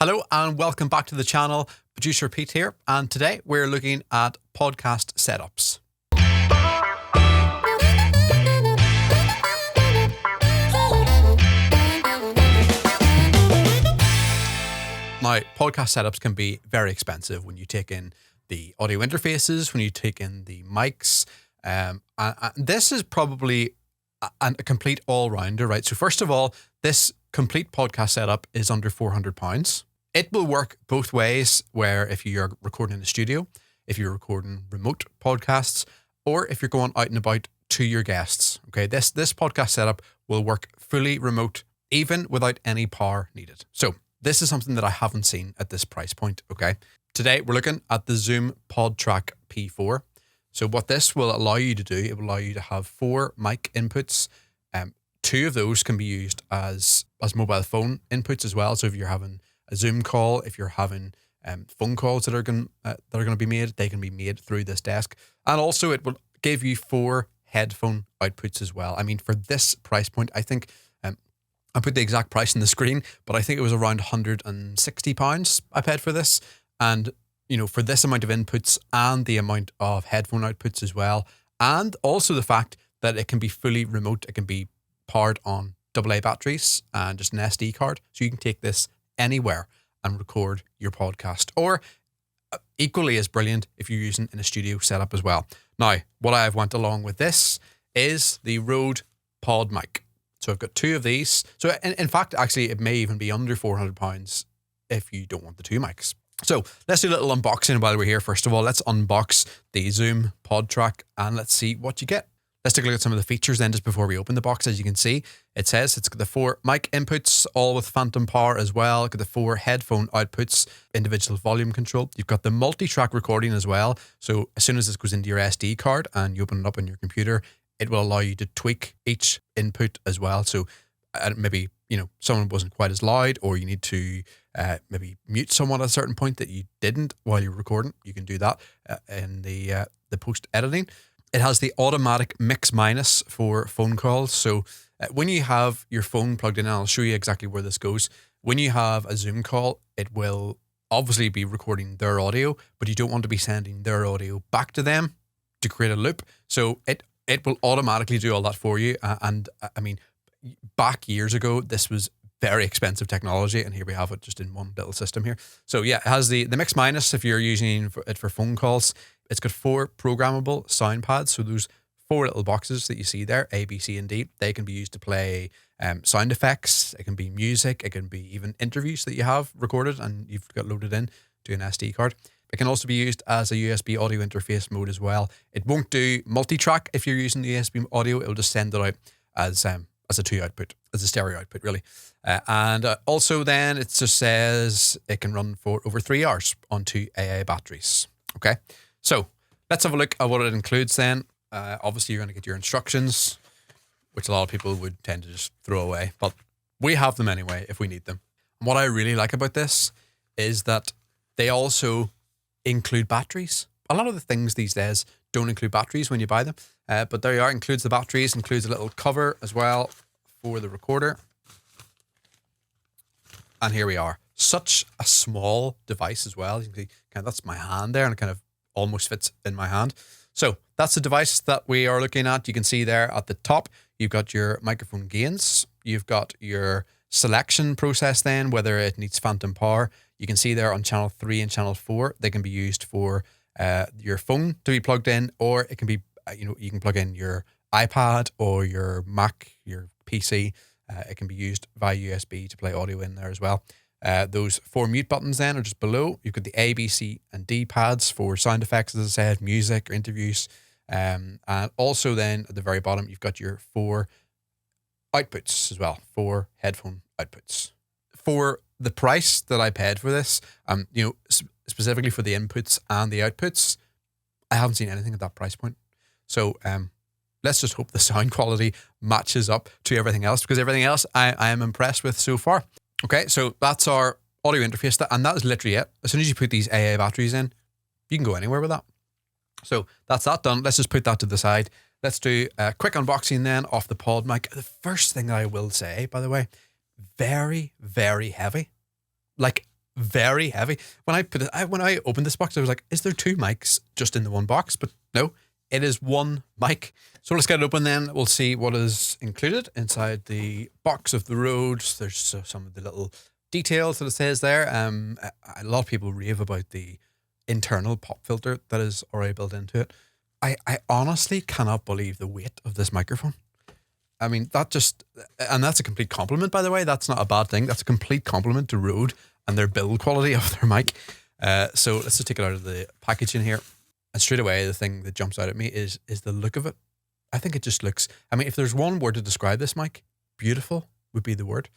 Hello and welcome back to the channel. Producer Pete here, and today we're looking at podcast setups. Now, podcast setups can be very expensive when you take in the audio interfaces, when you take in the mics. And this is probably a complete all-rounder, right? So first of all, this complete podcast setup is under £400. It will work both ways, where if you're recording in the studio, if you're recording remote podcasts, or if you're going out and about to your guests. Okay, this podcast setup will work fully remote, even without any power needed. So this is something that I haven't seen at this price point, okay? Today, we're looking at the Zoom POdTrak P4. So what this will allow you to do, it will allow you to have 4 mic inputs. 2 of those can be used as mobile phone inputs as well. So if you're having a Zoom call, if you're having phone calls that are going to be made, they can be made through this desk. And also it will give you 4 headphone outputs as well. I mean, for this price point, I think, I put the exact price on the screen, but I think it was around £160 I paid for this. And, you know, for this amount of inputs and the amount of headphone outputs as well, and also the fact that it can be fully remote, it can be powered on AA batteries and just an SD card. So you can take this anywhere and record your podcast, or equally as brilliant if you're using in a studio setup as well. Now, what I have went along with this is the Rode PodMic. So I've got 2 of these. So in fact, actually, it may even be under £400 if you don't want the 2 mics. So let's do a little unboxing while we're here. First of all, let's unbox the Zoom POdTrak and let's see what you get. Let's take a look at some of the features then just before we open the box. As you can see, it says it's got the 4 mic inputs, all with phantom power as well. Got the 4 headphone outputs, individual volume control. You've got the multi-track recording as well. So as soon as this goes into your SD card and you open it up on your computer, it will allow you to tweak each input as well. So maybe, you know, someone wasn't quite as loud, or you need to maybe mute someone at a certain point that you didn't while you're recording. You can do that in the post-editing. It has the automatic mix minus for phone calls. So when you have your phone plugged in, and I'll show you exactly where this goes. When you have a Zoom call, it will obviously be recording their audio, but you don't want to be sending their audio back to them to create a loop. So it will automatically do all that for you. And I mean, back years ago, this was very expensive technology, and here we have it just in one little system here. So yeah, it has the mix minus if you're using it for phone calls. It's got 4 programmable sound pads. So those 4 little boxes that you see there, A, B, C, and D, they can be used to play sound effects. It can be music. It can be even interviews that you have recorded and you've got loaded in to an SD card. It can also be used as a USB audio interface mode as well. It won't do multi-track if you're using the USB audio. It will just send it out as a 2 output, as a stereo output, really. And also then it just says it can run for over 3 hours on 2 AA batteries. Okay. So let's have a look at what it includes then. Obviously, you're going to get your instructions, which a lot of people would tend to just throw away, but we have them anyway if we need them. And what I really like about this is that they also include batteries. A lot of the things these days don't include batteries when you buy them, but there you are. Includes the batteries, includes a little cover as well for the recorder. And here we are. Such a small device as well. You can see kind of, that's my hand there, and it kind of almost fits in my hand. So that's the device that we are looking at. You can see there at the top, you've got your microphone gains. You've got your selection process then, whether it needs phantom power. You can see there on channel 3 and channel 4, they can be used for your phone to be plugged in, or it can be, you can plug in your iPad or your Mac, your PC. It can be used via USB to play audio in there as well. Those 4 mute buttons then are just below. You've got the A, B, C, and D pads for sound effects, as I said, music or interviews. And also then at the very bottom, you've got your 4 outputs as well, 4 headphone outputs. For the price that I paid for this, specifically for the inputs and the outputs, I haven't seen anything at that price point. So let's just hope the sound quality matches up to everything else, because everything else I am impressed with so far. Okay, so that's our audio interface, and that is literally it. As soon as you put these AA batteries in, you can go anywhere with that. So that's that done. Let's just put that to the side. Let's do a quick unboxing then off the PodMic. The first thing that I will say, by the way, very, very heavy. Like, very heavy. When I opened this box, I was like, is there 2 mics just in the one box? But no, it is 1 mic. So let's get it open then. We'll see what is included inside the box of the Rode. There's some of the little details that it says there. A lot of people rave about the internal pop filter that is already built into it. I honestly cannot believe the weight of this microphone. I mean, and that's a complete compliment, by the way. That's not a bad thing. That's a complete compliment to Rode and their build quality of their mic. So let's just take it out of the packaging here. And straight away, the thing that jumps out at me is the look of it. I think it just looks, I mean, if there's one word to describe this mic, beautiful would be the word.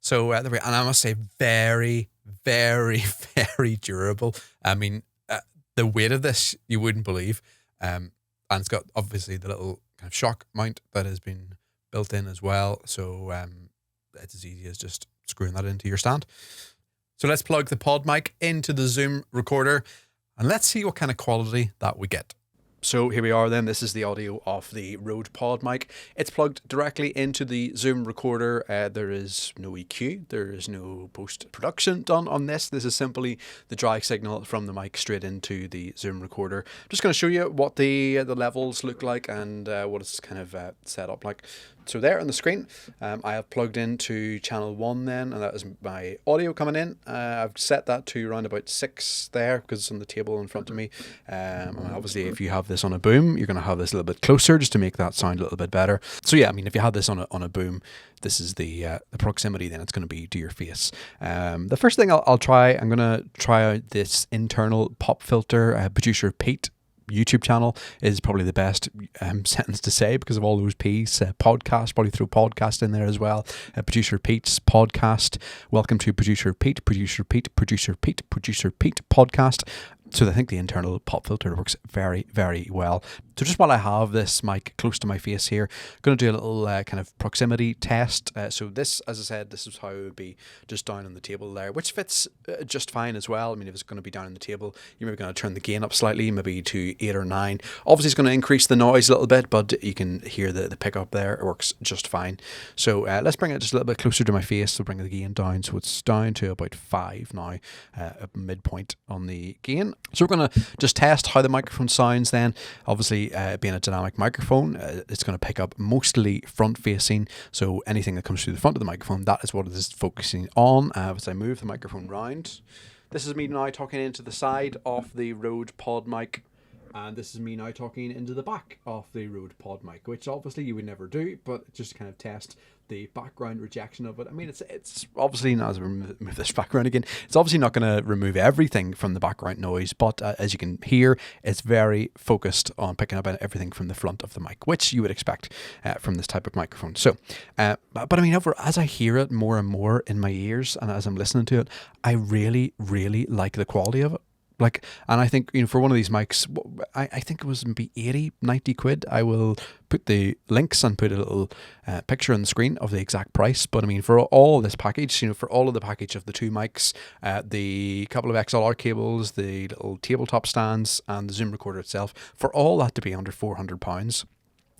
So, and I must say, very, very, very durable. I mean, the weight of this, you wouldn't believe. And it's got, obviously, the little kind of shock mount that has been built in as well. So, it's as easy as just screwing that into your stand. So let's plug the PodMic into the Zoom recorder and let's see what kind of quality that we get. So here we are then. This is the audio of the Rode PodMic. It's plugged directly into the Zoom recorder. There is no EQ. There is no post-production done on this. This is simply the dry signal from the mic straight into the Zoom recorder. I'm just going to show you what the levels look like and what it's kind of set up like. So there on the screen, I have plugged into channel 1 then, and that is my audio coming in. I've set that to around about 6 there because it's on the table in front of me. And obviously, if you have this on a boom, you're going to have this a little bit closer just to make that sound a little bit better. So yeah, I mean, if you had this on a boom, this is the proximity then it's going to be to your face. The first thing I'm going to try out this internal pop filter. Producer Pete YouTube channel is probably the best sentence to say because of all those P's. Podcast, probably throw podcast in there as well. Producer Pete's podcast. Welcome to Producer Pete podcast. So I think the internal pop filter works very, very well. So just while I have this mic close to my face here, I'm going to do a little kind of proximity test. So this, as I said, this is how it would be just down on the table there, which fits just fine as well. I mean, if it's going to be down on the table, you're maybe going to turn the gain up slightly, maybe to 8 or 9. Obviously, it's going to increase the noise a little bit, but you can hear the pickup there. It works just fine. So let's bring it just a little bit closer to my face. So bring the gain down. So it's down to about 5 now, a midpoint on the gain. So we're going to just test how the microphone sounds then. Obviously, being a dynamic microphone, it's going to pick up mostly front facing. So anything that comes through the front of the microphone, that is what it is focusing on. As I move the microphone round, this is me now talking into the side of the Rode PodMic. And this is me now talking into the back of the Rode PodMic, which obviously you would never do, but just kind of test the background rejection of it. I mean, it's obviously, now as I remove this background again, it's obviously not going to remove everything from the background noise, but as you can hear, it's very focused on picking up everything from the front of the mic, which you would expect from this type of microphone. So, but I mean, as I hear it more and more in my ears and as I'm listening to it, I really, really like the quality of it. Like, and I think, you know, for one of these mics, I think it was maybe 80, 90 quid. I will put the links and put a little picture on the screen of the exact price. But I mean, for all this package, you know, for all of the package of the 2 mics, the couple of XLR cables, the little tabletop stands and the Zoom recorder itself, for all that to be under £400,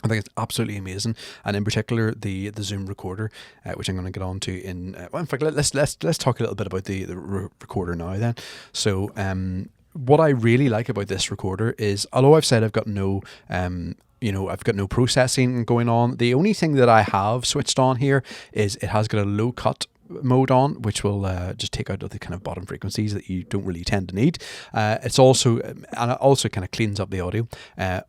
I think it's absolutely amazing, and in particular the Zoom recorder, which I'm going to get on to in. Well, in fact, let's talk a little bit about the recorder now. Then, so what I really like about this recorder is, although I've said I've got no I've got no processing going on, the only thing that I have switched on here is it has got a low cut mode on, which will just take out the kind of bottom frequencies that you don't really tend to need. It's also, and it also kind of cleans up the audio.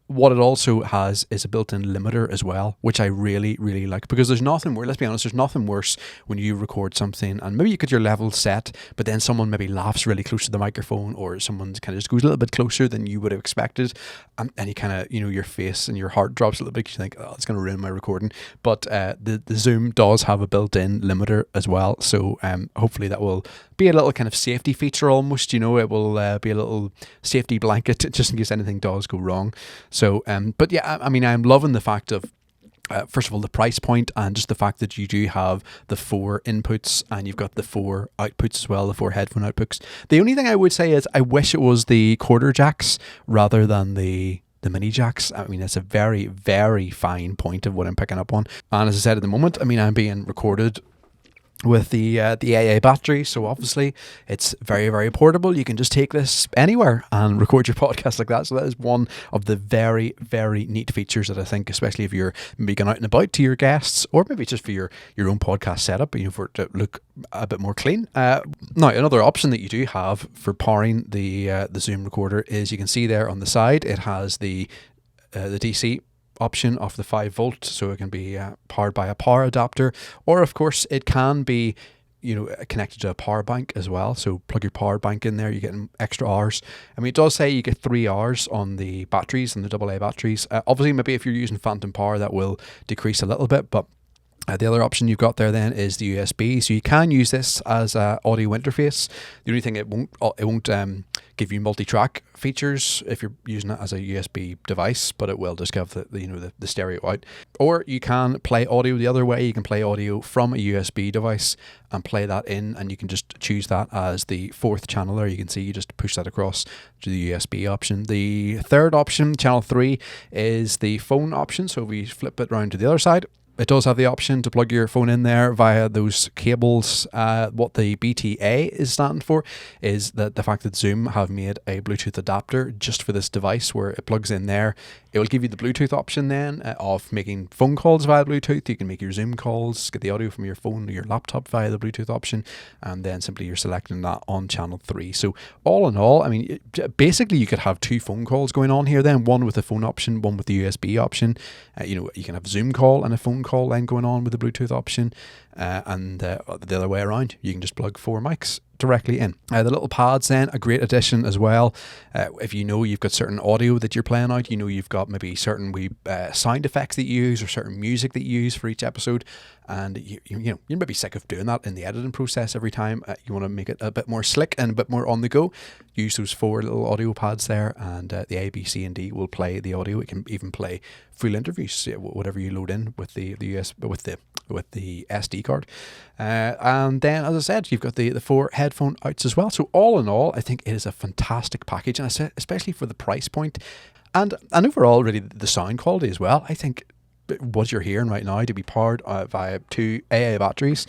What it also has is a built-in limiter as well, which I really, really like, because there's nothing worse, let's be honest, there's nothing worse when you record something and maybe you get your level set, but then someone maybe laughs really close to the microphone, or someone kind of just goes a little bit closer than you would have expected, and you kind of, you know, your face and your heart drops a little bit because you think, oh, it's going to ruin my recording. But the Zoom does have a built-in limiter as well. So hopefully that will be a little kind of safety feature almost, you know, it will be a little safety blanket just in case anything does go wrong. So, but yeah, I mean, I'm loving the fact of, first of all, the price point, and just the fact that you do have the 4 inputs and you've got the 4 outputs as well, the 4 headphone outputs. The only thing I would say is I wish it was the quarter jacks rather than the mini jacks. I mean, it's a very, very fine point of what I'm picking up on. And as I said at the moment, I mean, I'm being recorded with the AA battery. So obviously it's very, very portable. You can just take this anywhere and record your podcast like that. So that is one of the very, very neat features that I think, especially if you're maybe going out and about to your guests, or maybe just for your own podcast setup, for it to look a bit more clean. Now, another option that you do have for powering the Zoom recorder is, you can see there on the side, it has the DC option of the 5 volt, so it can be powered by a power adapter, or of course it can be connected to a power bank as well. So plug your power bank in there, you get extra hours. I mean, it does say you get 3 hours on the batteries and the AA batteries. Obviously, maybe if you're using phantom power, that will decrease a little bit, but the other option you've got there then is the USB. So you can use this as an audio interface. The only thing, it won't give you multi-track features if you're using it as a USB device, but it will just give the stereo out. Or you can play audio the other way. You can play audio from a USB device and play that in, and you can just choose that as the 4th channel there. You can see you just push that across to the USB option. The third option, channel 3, is the phone option. So if we flip it around to the other side, it does have the option to plug your phone in there via those cables. What the BTA is standing for is that the fact that Zoom have made a Bluetooth adapter just for this device, where it plugs in there. It will give you the Bluetooth option then of making phone calls via Bluetooth. You can make your Zoom calls, get the audio from your phone or your laptop via the Bluetooth option, and then simply you're selecting that on channel 3. So all in all, I mean, basically you could have 2 phone calls going on here then, one with the phone option, one with the USB option. You can have a Zoom call and a phone call then going on with the Bluetooth option, and the other way around. You can just plug 4 mics directly in. The little pads then, a great addition as well. If you've got certain audio that you're playing out, you've got maybe certain sound effects that you use, or certain music that you use for each episode, and you're maybe sick of doing that in the editing process every time. You want to make it a bit more slick and a bit more on the go. Use those 4 little audio pads there, and the A, B, C, and D will play the audio. It can even play full interviews, whatever you load in with the SD card. And then, as I said, you've got the 4 headphone outs as well. So all in all, I think it is a fantastic package, and I say, especially for the price point, and overall really the sound quality as well. I think what you're hearing right now, to be powered via 2 AA batteries,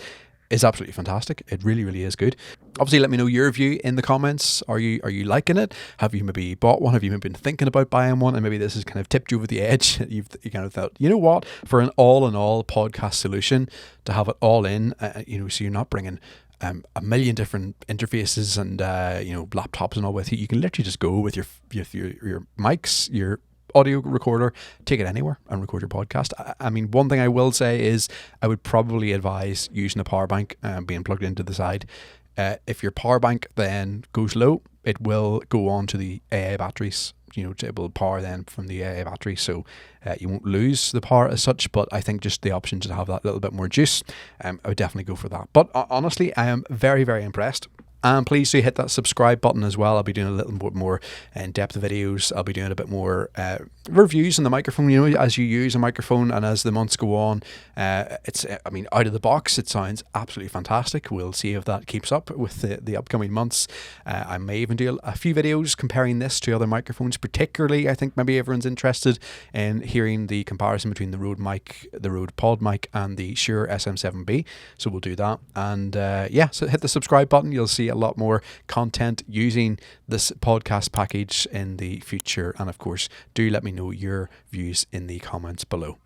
is absolutely fantastic. It really, really is good. Obviously, let me know your view in the comments. Are you liking it? Have you maybe bought one? Have you maybe been thinking about buying one, and maybe this has kind of tipped you over the edge? You kind of thought, you know what, for an all-in-all podcast solution, to have it all in, so you're not bringing a million different interfaces and laptops and all with you. You can literally just go with your mics, your audio recorder, take it anywhere and record your podcast. I mean, one thing I will say is I would probably advise using a power bank being plugged into the side. If your power bank then goes low, it will go on to the AA batteries. It will power then from the AA battery, so you won't lose the power as such. But I think just the option to have that little bit more juice, I would definitely go for that. But honestly, I am very, very impressed. And please do hit that subscribe button as well. I'll be doing a little bit more in-depth videos. I'll be doing a bit more reviews on the microphone, as you use a microphone, and as the months go on. Out of the box, it sounds absolutely fantastic. We'll see if that keeps up with the upcoming months. I may even do a few videos comparing this to other microphones. Particularly, I think maybe everyone's interested in hearing the comparison between the Rode PodMic, and the Shure SM7B. So we'll do that. And so hit the subscribe button. You'll see a lot more content using this podcast package in the future. And of course, do let me know your views in the comments below.